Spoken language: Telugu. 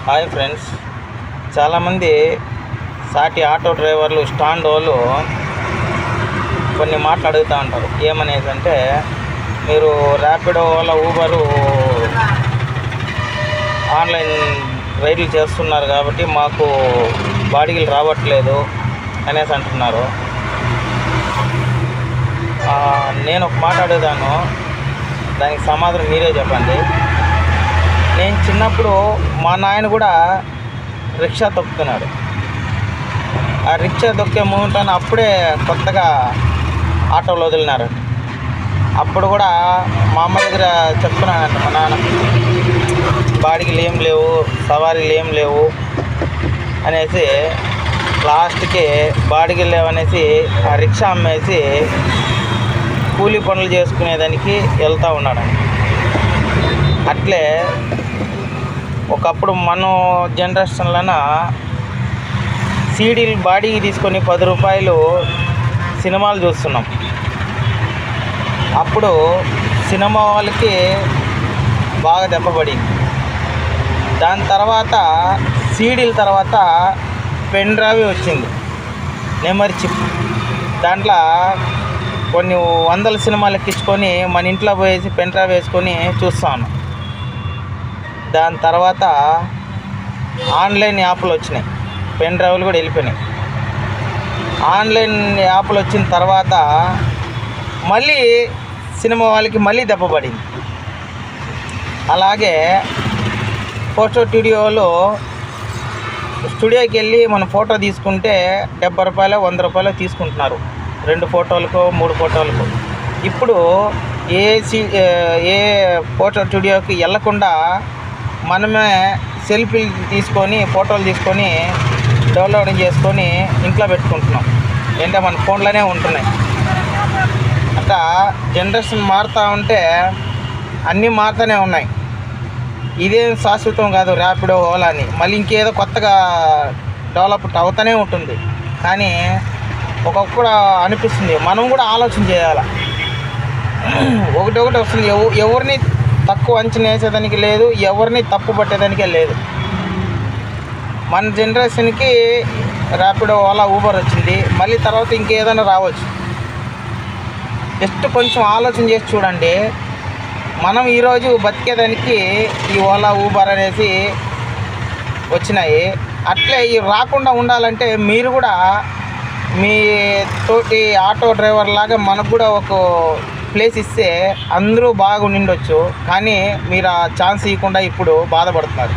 హాయ్ ఫ్రెండ్స్, చాలామంది సాటి ఆటో డ్రైవర్లు స్టాండ్ వాళ్ళు కొన్ని మాటలు అడుగుతూ ఉంటారు. ఏమనేది అంటే, మీరు ర్యాపిడో ఓలా ఊబరు ఆన్లైన్ రైడ్లు చేస్తున్నారు కాబట్టి మాకు బాడిగలు రావట్లేదు అనేసి అంటున్నారు. నేను ఒక మాట అడుగుతాను, దానికి సమాధానం మీరే చెప్పండి. నేను చిన్నప్పుడు మా నాయన కూడా రిక్షా తొక్కుతున్నాడు. ఆ రిక్షా తొక్కే మూమెంట్ అప్పుడే కొత్తగా ఆటోలు వదిలినారు. అప్పుడు కూడా మా అమ్మ దగ్గర చెప్తున్నానంట, మా నాన్న బాడిగలు ఏం లేవు, సవారీలు ఏం లేవు అనేసి లాస్ట్కి బాడిగలు లేవనేసి ఆ రిక్షా అమ్మేసి కూలీ పనులు చేసుకునేదానికి వెళ్తూ ఉన్నాడు. అట్లే ఒకప్పుడు మన జనరేషన్లోన సీడీలు బాడీకి తీసుకొని 10 రూపాయలు సినిమాలు చూస్తున్నాం. అప్పుడు సినిమా వాళ్ళకి బాగా దెబ్బపడింది. దాని తర్వాత సీడీల తర్వాత పెన్ డ్రైవ్ వచ్చింది, మెమరీ చిప్. దాంట్లో కొన్ని 100 సినిమాలు ఎక్కించుకొని మన ఇంట్లో పోయేసి పెన్ డ్రైవ్ వేసుకొని చూస్తాను. దాని తర్వాత ఆన్లైన్ యాప్లు వచ్చినాయి, పెన్ డ్రైవ్లు కూడా వెళ్ళిపోయినాయి. ఆన్లైన్ యాప్లు వచ్చిన తర్వాత మళ్ళీ సినిమా వాళ్ళకి మళ్ళీ దెబ్బపడింది. అలాగే ఫోటో స్టూడియోకి వెళ్ళి మనం ఫోటో తీసుకుంటే 70 రూపాయలు 100 రూపాయలు తీసుకుంటున్నారు 2 ఫోటోలకు 3 ఫోటోలకు. ఇప్పుడు ఏ ఫోటో స్టూడియోకి వెళ్ళకుండా మనమే సెల్ఫీలు తీసుకొని ఫోటోలు తీసుకొని డౌన్లోడింగ్ చేసుకొని ఇంట్లో పెట్టుకుంటున్నాం. అంటే మన ఫోన్లోనే ఉంటున్నాయి. అట్లా జనరేషన్ మారుతూ ఉంటే అన్నీ మారుతూనే ఉన్నాయి. ఇదేం శాశ్వతం కాదు ర్యాపిడో ఓలా అని. మళ్ళీ ఇంకేదో కొత్తగా డెవలప్ అవుతూనే ఉంటుంది. కానీ ఒకప్పుడు అనిపిస్తుంది, మనం కూడా ఆలోచన చేయాలి. ఒకటి వస్తుంది, ఎవరిని తక్కువ అంచనా వేసేదానికి లేదు, ఎవరిని తప్పు పట్టేదానికే లేదు. మన జనరేషన్కి ర్యాపిడో ఓలా ఊబర్ వచ్చింది, మళ్ళీ తర్వాత ఇంకేదైనా రావచ్చు. జస్ట్ కొంచెం ఆలోచన చేసి చూడండి. మనం ఈరోజు బతికేదానికి ఈ ఓలా ఊబర్ అనేసి వచ్చినాయి. అట్లే ఇవి రాకుండా ఉండాలంటే మీరు కూడా మీ తోటి ఆటో డ్రైవర్ లాగా మనకు కూడా ఒక ప్లేస్ ఇస్తే అందరూ బాగా ఉండిండొచ్చు. కానీ మీరు ఆ ఛాన్స్ ఇవ్వకుండా ఇప్పుడు బాధపడుతున్నారు.